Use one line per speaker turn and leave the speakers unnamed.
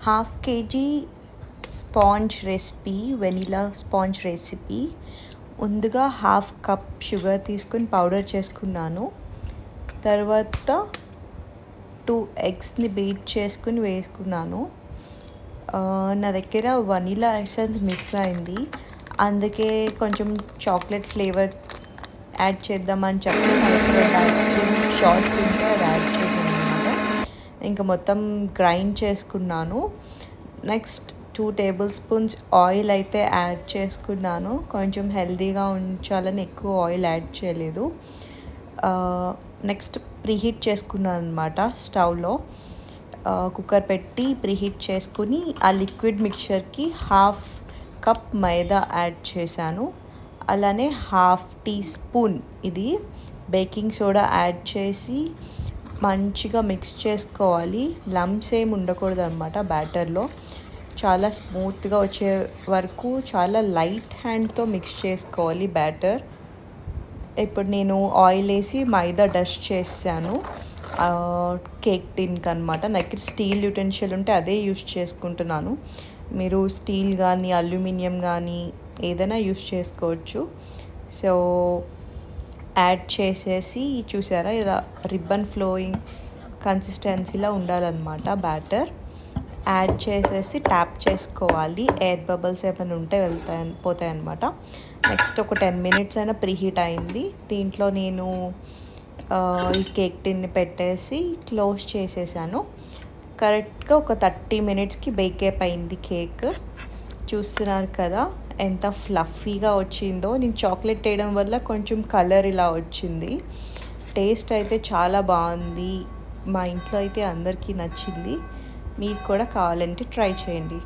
Half KG sponge recipe, vanilla sponge recipe. ముందుగా half cup sugar తీసుకుని powder చేసుకున్నాను. తర్వాత 2 ఎగ్స్ని బీట్ చేసుకుని వేసుకున్నాను. నా దగ్గర వనీలా ఎసెన్స్ మిస్ అయింది, అందుకే కొంచెం చాక్లెట్ ఫ్లేవర్ యాడ్ చేద్దామని చెప్పి షార్ట్స్ ఉంటే అది యాడ్ చేశాను అనమాట. ఇంకా మొత్తం గ్రైండ్ చేసుకున్నాను. నెక్స్ట్ 2 టేబుల్ స్పూన్స్ ఆయిల్ అయితే యాడ్ చేసుకున్నాను. కొంచెం హెల్తీగా ఉంచాలని ఎక్కువ ఆయిల్ యాడ్ చేయలేదు. నెక్స్ట్ ప్రీహీట్ చేసుకున్నాను అనమాట స్టవ్లో. కుక్కర్ పెట్టి ప్రీహీట్ చేసుకుని ఆ లిక్విడ్ మిక్చర్కి హాఫ్ కప్ మైదా యాడ్ చేశాను. అలానే హాఫ్ టీ స్పూన్ ఇది బేకింగ్ సోడా యాడ్ చేసి మంచిగా మిక్స్ చేసుకోవాలి. లమ్స్ ఏమి ఉండకూడదు అనమాట బ్యాటర్లో. చాలా స్మూత్గా వచ్చే వరకు చాలా లైట్ హ్యాండ్తో మిక్స్ చేసుకోవాలి బ్యాటర్. ఇప్పుడు నేను ఆయిల్ వేసి మైదా డస్ట్ చేశాను కేక్ టిన్కి అనమాట. నాకు స్టీల్ యుటెన్షియల్ ఉంటే అదే యూస్ చేసుకుంటున్నాను. మీరు స్టీల్ కానీ అల్యూమినియం కానీ ఏదైనా యూస్ చేసుకోవచ్చు. సో యాడ్ చేసేసి చూసారా, ఇలా రిబ్బన్ ఫ్లోయింగ్ కన్సిస్టెన్సీలో ఉండాలన్నమాట బ్యాటర్. యాడ్ చేసేసి ట్యాప్ చేసుకోవాలి. ఎయిర్ బబుల్స్ ఏమైనా ఉంటే పోతాయి అన్నమాట. నెక్స్ట్ ఒక 10 మినిట్స్ అయినా ప్రీహీట్ అయింది. దీంట్లో నేను ఈ కేక్ టిన్ని పెట్టేసి క్లోజ్ చేసేసాను. కరెక్ట్గా ఒక 30 మినిట్స్కి బేక్ అయిపోయింది కేక్. చూస్తున్నారు కదా ఎంత ఫ్లఫీగా వచ్చిందో. నేను చాక్లెట్ వేయడం వల్ల కొంచెం కలర్ ఇలా వచ్చింది. టేస్ట్ అయితే చాలా బాగుంది. మా ఇంట్లో అయితే అందరికీ నచ్చింది. మీకు కూడా కావాలంటే ట్రై చేయండి.